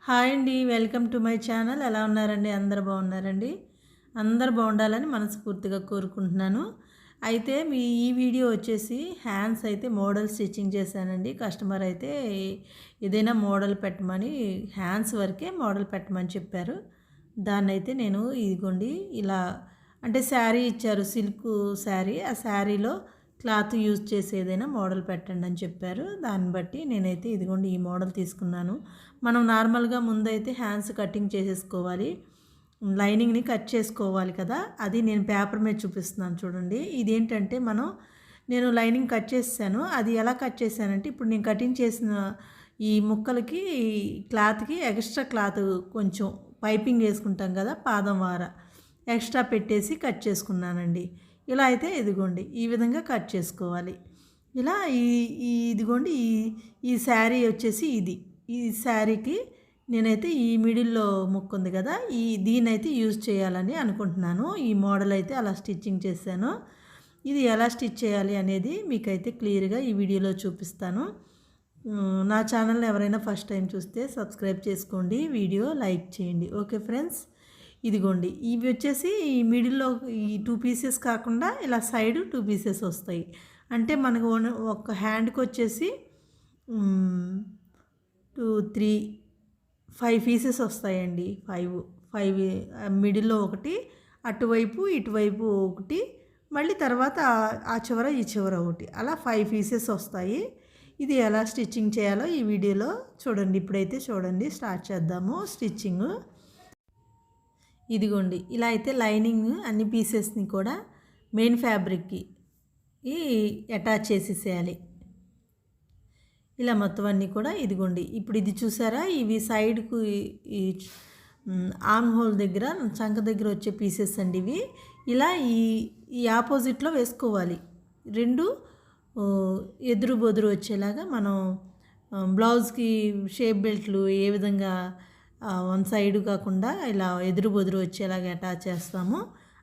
Hi అండి, welcome to my channel. ఎలా ఉన్నారండి? అందరు బాగున్నారండి? అందరు బాగుండాలని మనస్ఫూర్తిగా కోరుకుంటున్నాను. అయితే ఈ వీడియో వచ్చేసి హ్యాండ్స్ అయితే మోడల్ స్టిచ్చింగ్ చేశానండి. కస్టమర్ అయితే ఏదైనా మోడల్ పెట్టమని, హ్యాండ్స్ వరకే మోడల్ పెట్టమని చెప్పారు. దాన్నైతే నేను ఇదిగోండి ఇలా, అంటే శారీ ఇచ్చారు, సిల్క్ శారీ. ఆ శారీలో క్లాత్ యూజ్ చేసి ఏదైనా మోడల్ పెట్టండి అని చెప్పారు. దాన్ని బట్టి నేనైతే ఇదిగోండి ఈ మోడల్ తీసుకున్నాను. మనం నార్మల్గా ముందైతే హ్యాండ్స్ కటింగ్ చేసేసుకోవాలి, లైనింగ్ని కట్ చేసుకోవాలి కదా. అది నేను పేపర్ మీద చూపిస్తున్నాను చూడండి. ఇదేంటంటే నేను లైనింగ్ కట్ చేసాను. అది ఎలా కట్ చేశానంటే, ఇప్పుడు నేను కటింగ్ చేసిన ఈ ముక్కలకి, క్లాత్కి ఎక్స్ట్రా క్లాత్ కొంచెం పైపింగ్ వేసుకుంటాం కదా, పాదం వార ఎక్స్ట్రా పెట్టేసి కట్ చేసుకున్నానండి. ఇలా అయితే ఇదిగోండి ఈ విధంగా కట్ చేసుకోవాలి. ఇలా ఇదిగోండి ఈ శారీ వచ్చేసి ఈ శారీకి నేనైతే ఈ మిడిల్లో ముక్కు ఉంది కదా, దీన్నైతే యూజ్ చేయాలని అనుకుంటున్నాను. ఈ మోడల్ అయితే అలా స్టిచ్చింగ్ చేశాను. ఇది ఎలా స్టిచ్ చేయాలి అనేది మీకైతే క్లియర్గా ఈ వీడియోలో చూపిస్తాను. నా ఛానల్ని ఎవరైనా ఫస్ట్ టైం చూస్తే సబ్స్క్రైబ్ చేసుకోండి, వీడియో లైక్ చేయండి. ఓకే ఫ్రెండ్స్, ఇదిగోండి ఇవి వచ్చేసి ఈ మిడిల్లో ఈ 2 పీసెస్ కాకుండా ఇలా సైడ్ 2 పీసెస్ వస్తాయి. అంటే మనకు ఒక హ్యాండ్కి వచ్చేసి 2, 3, 5 పీసెస్ వస్తాయండి. 5 మిడిల్లో ఒకటి, అటువైపు ఇటువైపు ఒకటి, మళ్ళీ తర్వాత ఆ చివర ఈ చివర ఒకటి, అలా 5 పీసెస్ వస్తాయి. ఇది ఎలా స్టిచ్చింగ్ చేయాలో ఈ వీడియోలో చూడండి. ఇప్పుడైతే చూడండి, స్టార్ట్ చేద్దాము స్టిచ్చింగ్. ఇదిగోండి ఇలా అయితే లైనింగ్ అన్ని పీసెస్ని కూడా మెయిన్ ఫ్యాబ్రిక్కి అటాచ్ చేసేసేయాలి. ఇలా మొత్తం అన్నీ కూడా ఇదిగోండి. ఇప్పుడు ఇది చూసారా, ఇవి సైడ్కు ఈ ఆర్మ్ హోల్ దగ్గర, చంక దగ్గర వచ్చే పీసెస్ అండి ఇవి. ఇలా ఈ ఆపోజిట్లో వేసుకోవాలి. రెండు ఎదురు బొదురు వచ్చేలాగా మనం బ్లౌజ్కి షేప్ బెల్ట్లు ఏ విధంగా వన్ సైడ్ కాకుండా ఇలా ఎదురు బొదురు వచ్చేలాగా అటాచ్ చేస్తాము,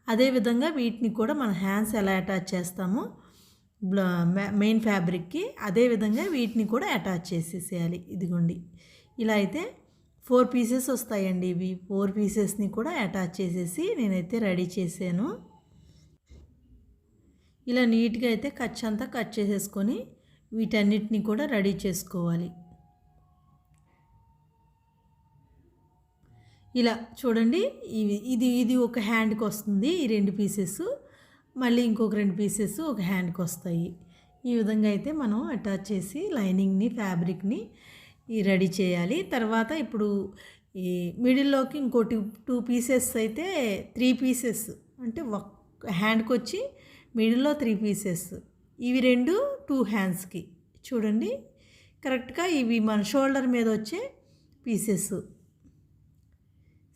అదేవిధంగా వీటిని కూడా మన హ్యాండ్స్ ఎలా అటాచ్ చేస్తాము మెయిన్ ఫ్యాబ్రిక్కి, అదేవిధంగా వీటిని కూడా అటాచ్ చేసేసేయాలి. ఇదిగోండి ఇలా అయితే 4 పీసెస్ వస్తాయండి. ఇవి 4 పీసెస్ని కూడా అటాచ్ చేసేసి నేనైతే రెడీ చేశాను. ఇలా నీట్గా అయితే కచ్ అంతా కట్ చేసేసుకొని వీటన్నిటిని కూడా రెడీ చేసుకోవాలి. ఇలా చూడండి, ఇది ఒక హ్యాండ్కి వస్తుంది, ఈ 2 పీసెస్, మళ్ళీ ఇంకొక 2 పీసెస్ ఒక హ్యాండ్కి వస్తాయి. ఈ విధంగా అయితే మనం అటాచ్ చేసి లైనింగ్ని ఫ్యాబ్రిక్ని రెడీ చేయాలి. తర్వాత ఇప్పుడు ఈ మిడిల్లోకి ఇంకోటి 2 పీసెస్ అయితే 3 పీసెస్, అంటే ఒక హ్యాండ్కి వచ్చి మిడిల్లో 3 పీసెస్, ఇవి 2 హ్యాండ్స్కి. చూడండి కరెక్ట్గా ఇవి మన షోల్డర్ మీద వచ్చే పీసెస్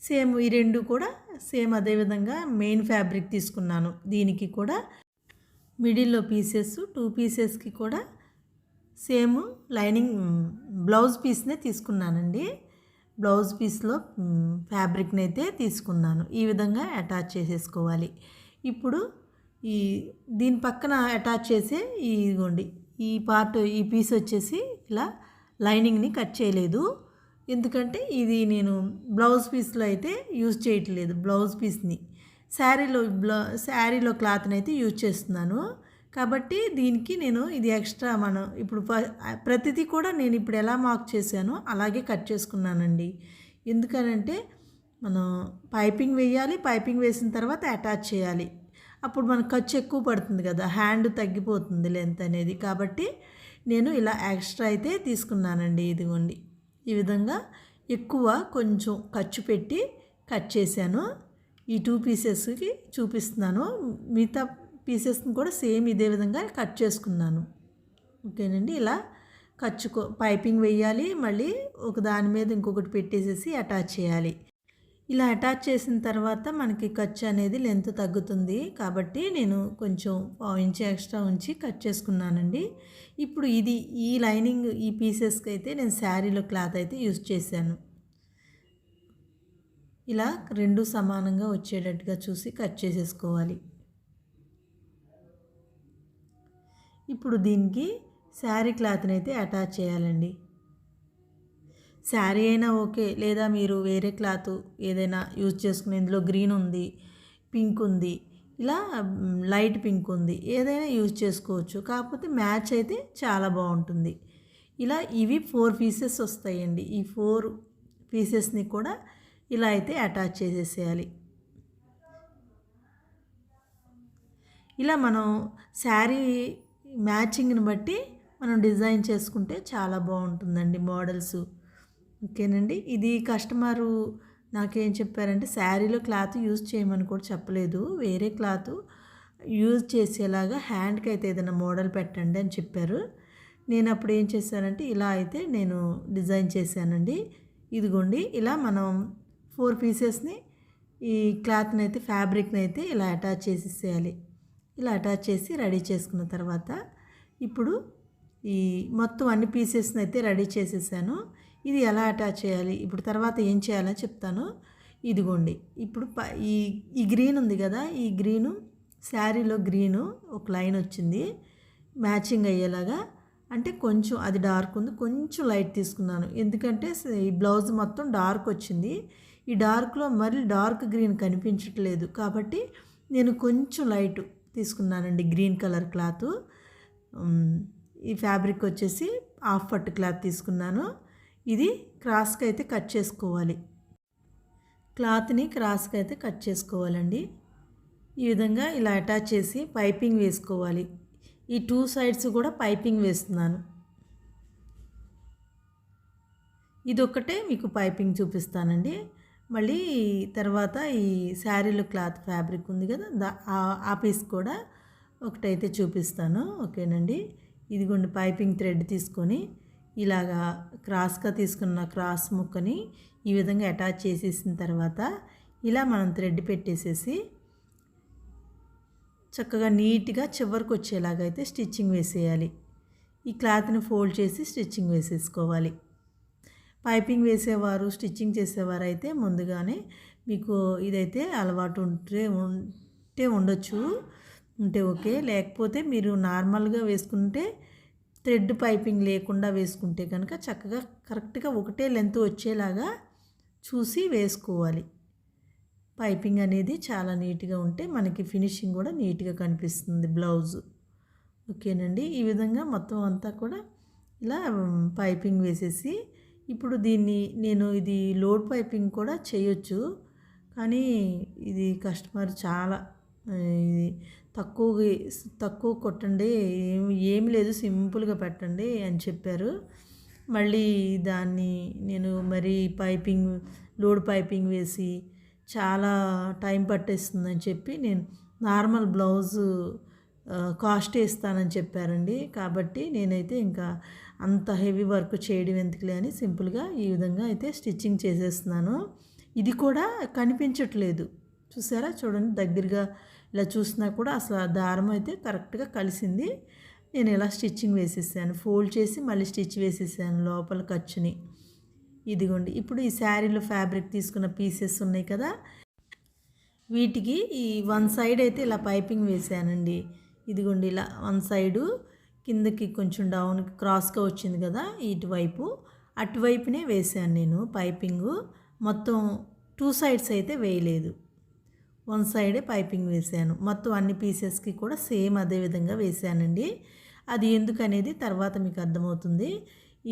సేమ్. ఈ 2 కూడా సేమ్ అదేవిధంగా మెయిన్ ఫ్యాబ్రిక్ తీసుకున్నాను. దీనికి కూడా మిడిల్లో పీసెస్ 2 పీసెస్కి కూడా సేమ్ లైనింగ్ బ్లౌజ్ పీస్నే తీసుకున్నానండి. బ్లౌజ్ పీస్లో ఫ్యాబ్రిక్ని అయితే తీసుకున్నాను. ఈ విధంగా అటాచ్ చేసేసుకోవాలి. ఇప్పుడు దీని పక్కన అటాచ్ చేసే ఇదిగోండి ఈ పీస్ వచ్చేసి ఇలా లైనింగ్ని కట్ చేయలేదు, ఎందుకంటే ఇది నేను బ్లౌజ్ పీస్లో అయితే యూజ్ చేయట్లేదు. బ్లౌజ్ పీస్ని శారీలో క్లాత్ని అయితే యూజ్ చేస్తున్నాను. కాబట్టి దీనికి నేను ఇది ఎక్స్ట్రా మనం ఇప్పుడు ప్రతిదీ కూడా నేను ఇప్పుడు ఎలా మార్క్ చేశానో అలాగే కట్ చేసుకున్నానండి. ఎందుకనంటే మనం పైపింగ్ వేయాలి, పైపింగ్ వేసిన తర్వాత అటాచ్ చేయాలి. అప్పుడు మనకు ఖర్చు ఎక్కువ పడుతుంది కదా, హ్యాండ్ తగ్గిపోతుంది లెంత్ అనేది. కాబట్టి నేను ఇలా ఎక్స్ట్రా అయితే తీసుకున్నానండి. ఇదిగోండి ఈ విధంగా ఎక్కువ కొంచెం ఖర్చు పెట్టి కట్ చేశాను. ఈ 2 పీసెస్కి చూపిస్తున్నాను, మిగతా పీసెస్ని కూడా సేమ్ ఇదే విధంగా కట్ చేసుకున్నాను. ఓకేనండి, ఇలా పైపింగ్ వేయాలి, మళ్ళీ ఒక దాని మీద ఇంకొకటి పెట్టేసేసి అటాచ్ చేయాలి. ఇలా అటాచ్ చేసిన తర్వాత మనకి ఖర్చు అనేది లెంత్ తగ్గుతుంది. కాబట్టి నేను కొంచెం 1 ఇంచ్ ఎక్స్ట్రా ఉంచి కట్ చేసుకున్నానండి. ఇప్పుడు ఈ లైనింగ్ ఈ పీసెస్కి అయితే నేను శారీలో క్లాత్ అయితే యూజ్ చేశాను. ఇలా 2 సమానంగా వచ్చేటట్టుగా చూసి కట్ చేసేసుకోవాలి. ఇప్పుడు దీనికి శారీ క్లాత్ని అయితే అటాచ్ చేయాలండి. శారీ అయినా ఓకే, లేదా మీరు వేరే క్లాత్ ఏదైనా యూజ్ చేసుకుని ఇందులో గ్రీన్ ఉంది, పింక్ ఉంది, ఇలా లైట్ పింక్ ఉంది, ఏదైనా యూజ్ చేసుకోవచ్చు. కాకపోతే మ్యాచ్ అయితే చాలా బాగుంటుంది. ఇలా ఇవి 4 పీసెస్ వస్తాయండి. ఈ 4 పీసెస్ని కూడా ఇలా అయితే అటాచ్ చేసేసేయాలి. ఇలా మనం శారీ మ్యాచింగ్ని బట్టి మనం డిజైన్ చేసుకుంటే చాలా బాగుంటుందండి మోడల్స్. ఓకేనండి. ఇది కస్టమరు నాకేం చెప్పారంటే శారీలో క్లాత్ యూజ్ చేయమని కూడా చెప్పలేదు, వేరే క్లాత్ యూజ్ చేసేలాగా హ్యాండ్కి అయితే ఏదైనా మోడల్ పెట్టండి అని చెప్పారు. నేను అప్పుడు ఏం చేశానంటే ఇలా అయితే నేను డిజైన్ చేశానండి. ఇదిగోండి ఇలా మనం 4 పీసెస్ని ఈ క్లాత్ని అయితే ఫ్యాబ్రిక్ని అయితే ఇలా అటాచ్ చేసేసేయాలి. ఇలా అటాచ్ చేసి రెడీ చేసుకున్న తర్వాత ఇప్పుడు ఈ మొత్తం అన్ని పీసెస్ని అయితే రెడీ చేసేసాను. ఇది ఎలా అటాచ్ చేయాలి, ఇప్పుడు తర్వాత ఏం చేయాలని చెప్తాను. ఇదిగోండి ఇప్పుడు ఈ గ్రీన్ ఉంది కదా, ఈ గ్రీను శారీలో గ్రీను ఒక లైన్ వచ్చింది మ్యాచింగ్ అయ్యేలాగా. అంటే కొంచెం అది డార్క్ ఉంది, కొంచెం లైట్ తీసుకున్నాను, ఎందుకంటే ఈ బ్లౌజ్ మొత్తం డార్క్ వచ్చింది. ఈ డార్క్లో మరి డార్క్ గ్రీన్ కనిపించట్లేదు కాబట్టి నేను కొంచెం లైట్ తీసుకున్నానండి, గ్రీన్ కలర్ క్లాత్. ఈ ఫ్యాబ్రిక్ వచ్చేసి హాఫ్ పట్టు క్లాత్ తీసుకున్నాను. ఇది క్రాస్కి అయితే కట్ చేసుకోవాలి, క్లాత్ని క్రాస్కి అయితే కట్ చేసుకోవాలండి. ఈ విధంగా ఇలా అటాచ్ చేసి పైపింగ్ వేసుకోవాలి. ఈ 2 సైడ్స్ కూడా పైపింగ్ వేస్తున్నాను. ఇదొక్కటే మీకు పైపింగ్ చూపిస్తానండి. మళ్ళీ తర్వాత ఈ శారీలో క్లాత్ ఫ్యాబ్రిక్ ఉంది కదా, ఆ పీస్ కూడా ఒకటైతే చూపిస్తాను. ఓకేనండి. ఇదిగోండి పైపింగ్ థ్రెడ్ తీసుకొని ఇలాగా క్రాస్గా తీసుకున్న క్రాస్ ముక్కని ఈ విధంగా అటాచ్ చేసేసిన తర్వాత ఇలా మనం థ్రెడ్ పెట్టేసేసి చక్కగా నీట్గా చివరికి వచ్చేలాగా అయితే స్టిచ్చింగ్ వేసేయాలి. ఈ క్లాత్ని ఫోల్డ్ చేసి స్టిచ్చింగ్ వేసేసుకోవాలి. పైపింగ్ వేసేవారు, స్టిచ్చింగ్ చేసేవారు అయితే ముందుగానే మీకు ఇదైతే అలవాటు ఉంటే ఉండొచ్చు, ఉంటే ఓకే. లేకపోతే మీరు నార్మల్గా వేసుకుంటే థ్రెడ్ పైపింగ్ లేకుండా వేసుకుంటే కనుక చక్కగా కరెక్ట్గా ఒకటే లెంత్ వచ్చేలాగా చూసి వేసుకోవాలి. పైపింగ్ అనేది చాలా నీట్గా ఉంటే మనకి ఫినిషింగ్ కూడా నీట్గా కనిపిస్తుంది బ్లౌజు. ఓకేనండి. ఈ విధంగా మొత్తం అంతా కూడా ఇలా పైపింగ్ వేసేసి ఇప్పుడు దీన్ని నేను ఇది లోడ్ పైపింగ్ కూడా చేయొచ్చు, కానీ ఇది కస్టమర్ చాలా ఇది తక్కువ కొట్టండి, ఏమి లేదు సింపుల్గా పెట్టండి అని చెప్పారు. మళ్ళీ దాన్ని నేను మరి లోడ్ పైపింగ్ వేసి చాలా టైం పట్టేస్తుందని చెప్పి నేను నార్మల్ బ్లౌజు కాస్ట్ ఇస్తానని చెప్పారండి. కాబట్టి నేనైతే ఇంకా అంత హెవీ వర్క్ చేయడం ఎందుకులే అని సింపుల్గా ఈ విధంగా అయితే స్టిచ్చింగ్ చేసేస్తున్నాను. ఇది కూడా కనిపించట్లేదు, చూసారా, చూడండి దగ్గరగా ఇలా చూసినా కూడా అసలు ఆ దారం అయితే కరెక్ట్గా కలిసింది. నేను ఇలా స్టిచ్చింగ్ వేసేసాను, ఫోల్డ్ చేసి మళ్ళీ స్టిచ్ వేసేసాను లోపల ఖర్చుని. ఇదిగోండి ఇప్పుడు ఈ శారీలో ఫ్యాబ్రిక్ తీసుకున్న పీసెస్ ఉన్నాయి కదా, వీటికి ఈ 1 సైడ్ అయితే ఇలా పైపింగ్ వేసానండి. ఇదిగోండి ఇలా 1 సైడు కిందకి కొంచెం డౌన్ క్రాస్గా వచ్చింది కదా, ఇటువైపు అటువైపునే వేసాను నేను పైపింగు. మొత్తం 2 సైడ్స్ అయితే వేయలేదు, 1 సైడే పైపింగ్ వేసాను. మొత్తం అన్ని పీసెస్కి కూడా సేమ్ అదే విధంగా వేసానండి. అది ఎందుకనేది తర్వాత మీకు అర్థమవుతుంది.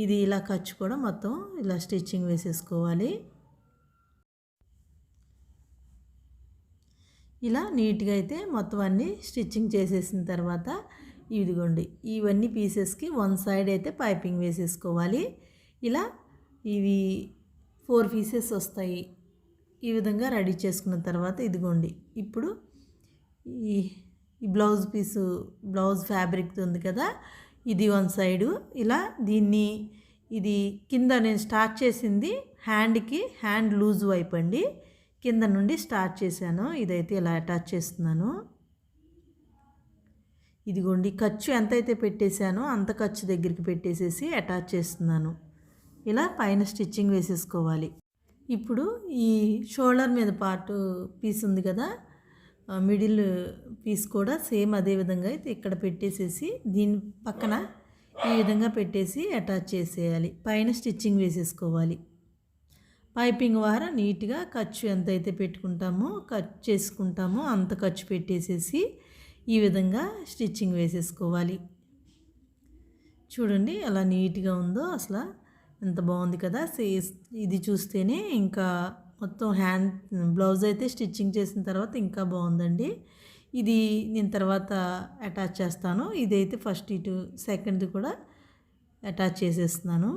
ఇది ఇలా ఖర్చు కూడా మొత్తం ఇలా స్టిచ్చింగ్ వేసేసుకోవాలి. ఇలా నీట్గా అయితే మొత్తం అన్నీ స్టిచ్చింగ్ చేసేసిన తర్వాత ఇదిగోండి ఇవన్నీ పీసెస్కి 1 సైడ్ అయితే పైపింగ్ వేసేసుకోవాలి. ఇలా ఇవి 4 పీసెస్ వస్తాయి. ఈ విధంగా రెడీ చేసుకున్న తర్వాత ఇదిగోండి ఇప్పుడు ఈ బ్లౌజ్ ఫ్యాబ్రిక్ ఉంది కదా, ఇది 1 సైడు ఇలా దీన్ని ఇది కింద నేను స్టార్ట్ చేసింది హ్యాండ్ లూజ్ వైపు అండి, కింద నుండి స్టార్ట్ చేశాను. ఇదైతే ఇలా అటాచ్ చేస్తున్నాను. ఇదిగోండి ఖర్చు ఎంతైతే పెట్టేశానో అంత ఖర్చు దగ్గరికి పెట్టేసేసి అటాచ్ చేస్తున్నాను. ఇలా పైన స్టిచ్చింగ్ వేసేసుకోవాలి. ఇప్పుడు ఈ షోల్డర్ మీద పీస్ ఉంది కదా, మిడిల్ పీస్ కూడా సేమ్ అదే విధంగా అయితే ఇక్కడ పెట్టేసేసి దీని పక్కన ఈ విధంగా పెట్టేసి అటాచ్ చేసేయాలి. పైన స్టిచ్చింగ్ వేసేసుకోవాలి. పైపింగ్ వార నీట్గా ఖర్చు ఎంతైతే పెట్టుకుంటామో కట్ చేసుకుంటామో అంత ఖర్చు పెట్టేసేసి ఈ విధంగా స్టిచ్చింగ్ వేసేసుకోవాలి. చూడండి ఎలా నీట్గా ఉందో, అసలు ఎంత బాగుంది కదా. ఇది చూస్తేనే ఇంకా మొత్తం బ్లౌజ్ అయితే స్టిచ్చింగ్ చేసిన తర్వాత ఇంకా బాగుందండి. ఇది నేను తర్వాత అటాచ్ చేస్తాను. ఇదైతే ఫస్ట్ ఇటు సెకండ్ది కూడా అటాచ్ చేసేస్తున్నాను.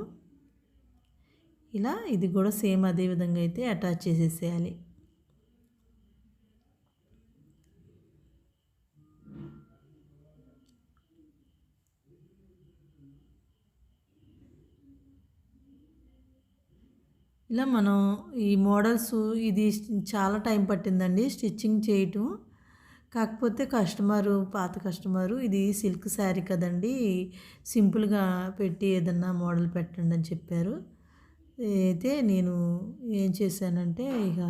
ఇలా ఇది కూడా సేమ్ అదే విధంగా అయితే అటాచ్ చేసేసేయాలి. ఇలా మనం ఈ మోడల్స్ ఇది చాలా టైం పట్టిందండి స్టిచ్చింగ్ చేయటం. కాకపోతే పాత కస్టమరు ఇది సిల్క్ శారీ కదండి, సింపుల్గా పెట్టి ఏదన్నా మోడల్ పెట్టండి అని చెప్పారు. అయితే నేను ఏం చేశానంటే ఇక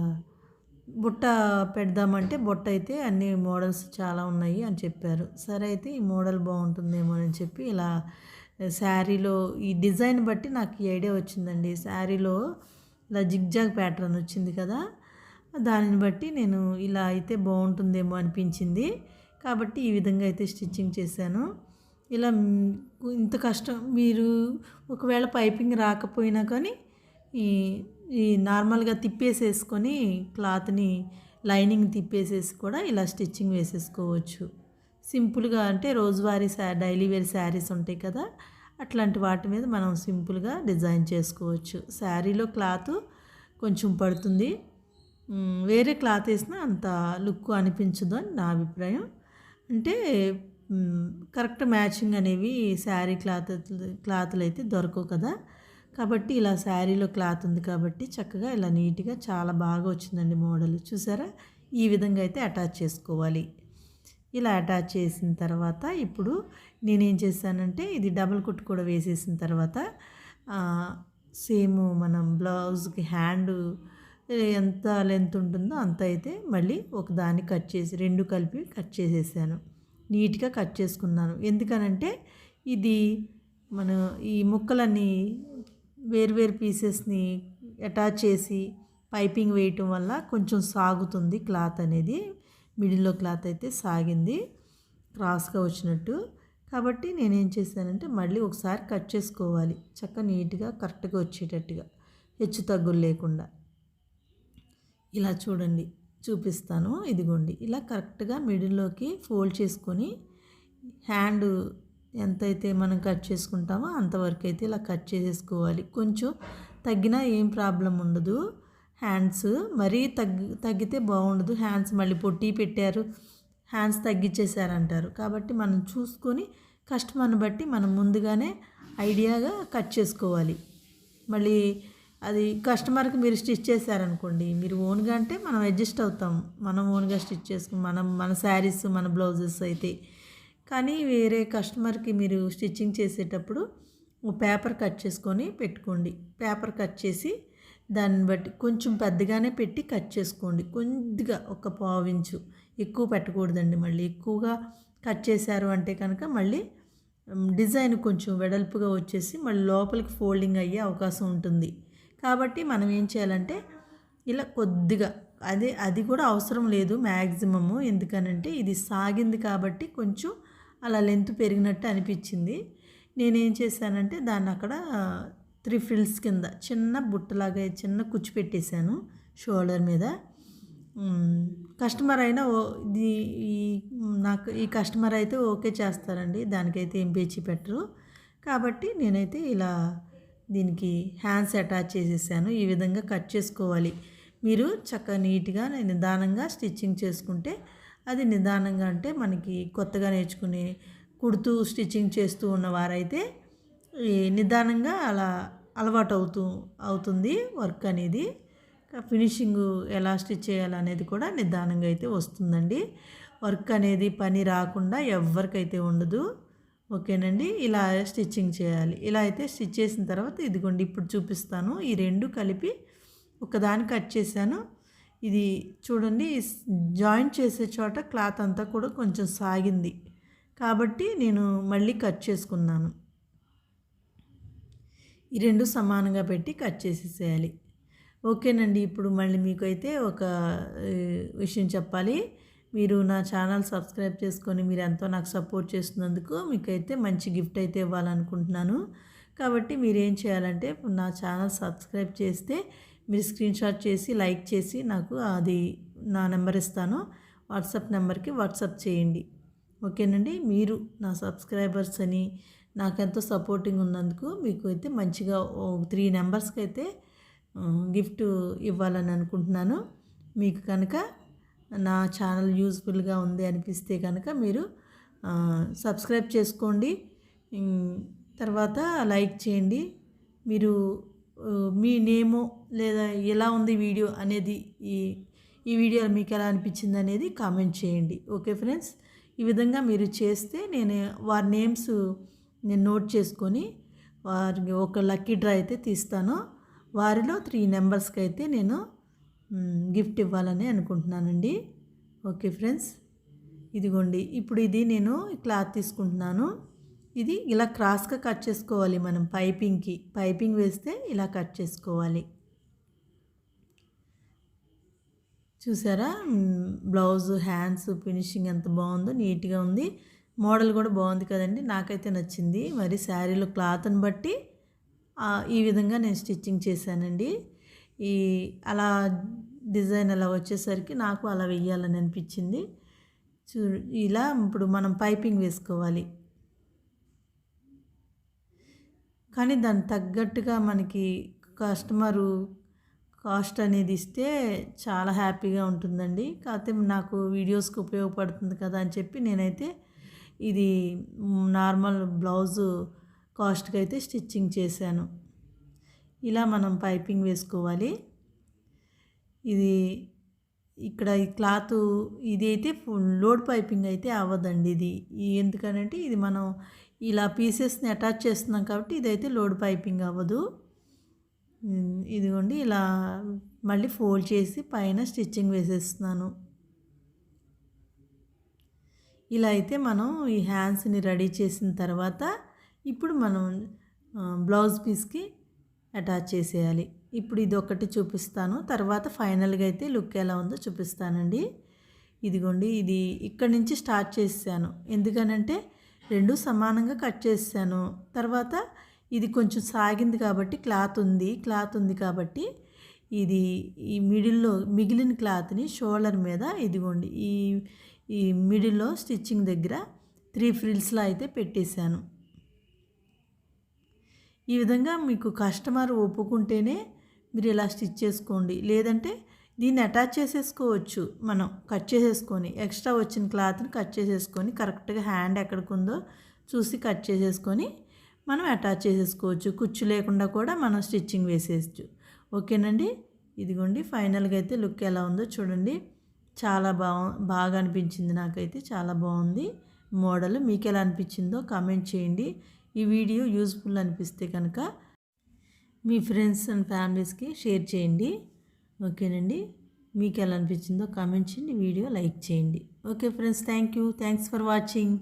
బుట్ట పెడదామంటే బుట్ట అయితే అన్ని మోడల్స్ చాలా ఉన్నాయి అని చెప్పారు. సరే అయితే ఈ మోడల్ బాగుంటుందేమో అని చెప్పి ఇలా శారీలో ఈ డిజైన్ బట్టి నాకు ఈ ఐడియా వచ్చిందండి. శారీలో ఇలా జిగ్జాగ్ ప్యాటర్న్ వచ్చింది కదా, దానిని బట్టి నేను ఇలా అయితే బాగుంటుందేమో అనిపించింది. కాబట్టి ఈ విధంగా అయితే స్టిచ్చింగ్ చేశాను. ఇలా ఇంత కష్టం మీరు ఒకవేళ పైపింగ్ రాకపోయినా కానీ ఈ నార్మల్గా తిప్పేసేసుకొని క్లాత్ని లైనింగ్ తిప్పేసేసి కూడా ఇలా స్టిచ్చింగ్ వేసేసుకోవచ్చు. సింపుల్గా అంటే రోజువారీ డైలీ వేర్ శారీస్ ఉంటాయి కదా, అట్లాంటి వాటి మీద మనం సింపుల్గా డిజైన్ చేసుకోవచ్చు. శారీలో క్లాత్ కొంచెం పడుతుంది, వేరే క్లాత్ వేసినా అంత లుక్ అనిపించదు అని నా అభిప్రాయం. అంటే కరెక్ట్ మ్యాచింగ్ అనేవి శారీ క్లాత్లు అయితే దొరకవు కదా. కాబట్టి ఇలా శారీలో క్లాత్ ఉంది కాబట్టి చక్కగా ఇలా నీట్గా చాలా బాగా వచ్చిందండి మోడల్. చూసారా, ఈ విధంగా అయితే అటాచ్ చేసుకోవాలి. ఇలా అటాచ్ చేసిన తర్వాత ఇప్పుడు నేనేం చేశానంటే ఇది డబుల్ కుట్టు కూడా వేసేసిన తర్వాత సేమ్ మనం బ్లౌజ్కి హ్యాండ్ ఎంత లెంత్ ఉంటుందో అంత అయితే మళ్ళీ ఒకదాన్ని కట్ చేసి రెండు కలిపి కట్ చేసేసాను. నీట్గా కట్ చేసుకున్నాను. ఎందుకనంటే ఇది మనం ఈ ముక్కలన్నీ వేర్వేరు పీసెస్ని అటాచ్ చేసి పైపింగ్ వేయటం వల్ల కొంచెం సాగుతుంది క్లాత్ అనేది. మిడిల్లో క్లాత్ అయితే సాగింది క్రాస్గా వచ్చినట్టు. కాబట్టి నేనేం చేశానంటే మళ్ళీ ఒకసారి కట్ చేసుకోవాలి, చక్కగా నీట్గా కరెక్ట్గా వచ్చేటట్టుగా, హెచ్చు తగ్గులు లేకుండా. ఇలా చూడండి, చూపిస్తాను. ఇదిగోండి, ఇలా కరెక్ట్గా మిడిల్లోకి ఫోల్డ్ చేసుకొని హ్యాండ్ ఎంతైతే మనం కట్ చేసుకుంటామో అంతవరకు అయితే ఇలా కట్ చేసేసుకోవాలి. కొంచెం తగ్గినా ఏం ప్రాబ్లం ఉండదు. హ్యాండ్స్ మరీ తగ్గితే బాగుండదు. హ్యాండ్స్ మళ్ళీ పొట్టి పెట్టారు, హ్యాండ్స్ తగ్గించేశారంటారు. కాబట్టి మనం చూసుకొని కస్టమర్ని బట్టి మనం ముందుగానే ఐడియాగా కట్ చేసుకోవాలి. మళ్ళీ అది కస్టమర్కి మీరు స్టిచ్ చేశారనుకోండి, మీరు ఓన్గా అంటే మనం అడ్జస్ట్ అవుతాం, మనం ఓన్గా స్టిచ్ చేసుకుని మన శారీస్ మన బ్లౌజెస్ అయితే. కానీ వేరే కస్టమర్కి మీరు స్టిచ్చింగ్ చేసేటప్పుడు పేపర్ కట్ చేసుకొని పెట్టుకోండి. పేపర్ కట్ చేసి దాన్ని బట్టి కొంచెం పెద్దగానే పెట్టి కట్ చేసుకోండి. కొద్దిగా ఒక పావు ఇంచు ఎక్కువ పెట్టకూడదండి. మళ్ళీ ఎక్కువగా కట్ చేశారు అంటే కనుక మళ్ళీ డిజైన్ కొంచెం వెడల్పుగా వచ్చేసి మళ్ళీ లోపలికి ఫోల్డింగ్ అయ్యే అవకాశం ఉంటుంది. కాబట్టి మనం ఏం చేయాలంటే ఇలా కొద్దిగా అది కూడా అవసరం లేదు మ్యాక్సిమము. ఎందుకనంటే ఇది సాగింది కాబట్టి కొంచెం అలా లెంత్ పెరిగినట్టు అనిపించింది. నేనేం చేశానంటే దాన్ని అక్కడ 3 ఫ్రిల్స్ కింద చిన్న బుట్టలాగా చిన్న కుచ్చు పెట్టేశాను షోల్డర్ మీద. కస్టమర్ అయినా నాకు ఈ కస్టమర్ అయితే ఓకే చేస్తారండి, దానికైతే ఏం పేచి పెట్టరు. కాబట్టి నేనైతే ఇలా దీనికి హ్యాండ్స్ అటాచ్ చేసేసాను. ఈ విధంగా కట్ చేసుకోవాలి. మీరు చక్కగా నీట్గా నిదానంగా స్టిచ్చింగ్ చేసుకుంటే అది నిదానంగా అంటే మనకి కొత్తగా నేర్చుకుని కుడుతూ స్టిచ్చింగ్ చేస్తూ ఉన్నవారైతే నిదానంగా అలా అలవాటు అవుతుంది వర్క్ అనేది. ఫినిషింగ్ ఎలా స్టిచ్ చేయాలనేది కూడా నిదానంగా అయితే వస్తుందండి. వర్క్ అనేది పని రాకుండా ఎవరికైతే ఉండదు. ఓకేనండి, ఇలా స్టిచ్చింగ్ చేయాలి. ఇలా అయితే స్టిచ్ చేసిన తర్వాత ఇదిగోండి ఇప్పుడు చూపిస్తాను. ఈ రెండు కలిపి ఒకదాన్ని కట్ చేశాను. ఇది చూడండి, జాయింట్ చేసే చోట క్లాత్ అంతా కూడా కొంచెం సాగింది కాబట్టి నేను మళ్ళీ కట్ చేసుకున్నాను. ఈ రెండు సమానంగా పెట్టి కట్ చేసేసేయాలి. ఓకేనండి. ఇప్పుడు మళ్ళీ మీకైతే ఒక విషయం చెప్పాలి. మీరు నా ఛానల్ సబ్స్క్రైబ్ చేసుకొని మీరు ఎంతో నాకు సపోర్ట్ చేస్తున్నందుకు మీకైతే మంచి గిఫ్ట్ అయితే ఇవ్వాలనుకుంటున్నాను. కాబట్టి మీరేం చేయాలంటే నా ఛానల్ సబ్స్క్రైబ్ చేస్తే మీరు స్క్రీన్‌షాట్ చేసి లైక్ చేసి నాకు అది నా నెంబర్ ఇస్తాను. వాట్సాప్ నెంబర్‌కి వాట్సాప్ చేయండి. ఓకేనండి. మీరు నా సబ్స్క్రైబర్స్ అని నాకెంతో సపోర్టింగ్ ఉన్నందుకు మీకు అయితే మంచిగా 3 నెంబర్స్కి అయితే గిఫ్ట్ ఇవ్వాలని అనుకుంటున్నాను. మీకు కనుక నా ఛానల్ యూజ్ఫుల్గా ఉంది అనిపిస్తే కనుక మీరు సబ్స్క్రైబ్ చేసుకోండి. తర్వాత లైక్ చేయండి. మీరు మీ నేము లేదా ఎలా ఉంది వీడియో అనేది ఈ వీడియో మీకు ఎలా అనిపించింది అనేది కామెంట్ చేయండి. Okay friends. ఈ విధంగా మీరు చేస్తే నేను వారి నేమ్స్ నేను నోట్ చేసుకొని వారికి ఒక లక్కీ డ్రా అయితే తీస్తాను. వారిలో 3 నెంబర్స్కి అయితే నేను గిఫ్ట్ ఇవ్వాలని అనుకుంటున్నానండి. Okay friends. ఇదిగోండి. ఇప్పుడు ఇది నేను క్లాత్ తీసుకుంటున్నాను. ఇది ఇలా క్రాస్గా కట్ చేసుకోవాలి. మనం పైపింగ్ వేస్తే ఇలా కట్ చేసుకోవాలి. చూసారా బ్లౌజ్ హ్యాండ్స్ ఫినిషింగ్ ఎంత బాగుందో, నీట్గా ఉంది. మోడల్ కూడా బాగుంది కదండి. నాకైతే నచ్చింది. మరి శారీలో క్లాత్ని బట్టి ఈ విధంగా నేను స్టిచ్చింగ్ చేశానండి. అలా డిజైన్ అలా వచ్చేసరికి నాకు అలా వెయ్యాలని అనిపించింది. ఇలా ఇప్పుడు మనం పైపింగ్ వేసుకోవాలి. కానీ దానికి తగ్గట్టుగా మనకి కస్టమరు కాస్ట్ అనేది ఇస్తే చాలా హ్యాపీగా ఉంటుందండి. కాకపోతే నాకు వీడియోస్కి ఉపయోగపడుతుంది కదా అని చెప్పి నేనైతే ఇది నార్మల్ బ్లౌజు కాస్ట్కి అయితే స్టిచ్చింగ్ చేశాను. ఇలా మనం పైపింగ్ వేసుకోవాలి. ఇది ఇక్కడ ఈ క్లాత్ ఇది అయితే లోడ్ పైపింగ్ అయితే అవ్వదండి. ఇది ఎందుకనంటే ఇది మనం ఇలా పీసెస్ని అటాచ్ చేస్తున్నాం కాబట్టి ఇదైతే లోడ్ పైపింగ్ అవ్వదు. ఇదిగోండి ఇలా మళ్ళీ ఫోల్డ్ చేసి పైన స్టిచ్చింగ్ వేసేస్తున్నాను. ఇలా అయితే మనం ఈ హ్యాండ్స్ని రెడీ చేసిన తర్వాత ఇప్పుడు మనం బ్లౌజ్ పీస్కి అటాచ్ చేసేయాలి. ఇప్పుడు ఇది ఒకటి చూపిస్తాను. తర్వాత ఫైనల్గా అయితే లుక్ ఎలా ఉందో చూపిస్తానండి. ఇదిగోండి ఇది ఇక్కడి నుంచి స్టార్ట్ చేశాను. ఎందుకనంటే 2 సమానంగా కట్ చేశాను. తర్వాత ఇది కొంచెం సాగింది కాబట్టి క్లాత్ ఉంది కాబట్టి ఇది ఈ మిడిల్లో మిగిలిన క్లాత్ని షోల్డర్ మీద ఇదిగోండి ఈ మిడిల్లో స్టిచ్చింగ్ దగ్గర 3 ఫ్రిల్స్లా అయితే పెట్టేశాను. ఈ విధంగా మీకు కస్టమర్ ఒప్పుకుంటేనే మీరు ఇలా స్టిచ్ చేసుకోండి. లేదంటే దీన్ని అటాచ్ చేసేసుకోవచ్చు. మనం కట్ చేసేసుకొని ఎక్స్ట్రా వచ్చిన క్లాత్ని కట్ చేసేసుకొని కరెక్ట్గా హ్యాండ్ ఎక్కడికి ఉందో చూసి కట్ చేసేసుకొని మనం అటాచ్ చేసేసుకోవచ్చు. కుచ్చు లేకుండా కూడా మనం స్టిచ్చింగ్ వేసేయచ్చు. ఓకేనండి. ఇదిగోండి ఫైనల్గా అయితే లుక్ ఎలా ఉందో చూడండి. చాలా బాగా అనిపించింది. నాకైతే చాలా బాగుంది మోడల్. మీకు ఎలా అనిపించిందో కామెంట్ చేయండి. ఈ వీడియో యూజ్ఫుల్ అనిపిస్తే కనుక మీ ఫ్రెండ్స్ అండ్ ఫ్యామిలీస్కి షేర్ చేయండి. ఓకేనండి. మీకు ఎలా అనిపించిందో కామెంట్ చేయండి. వీడియో లైక్ చేయండి. Okay friends, thanks for watching.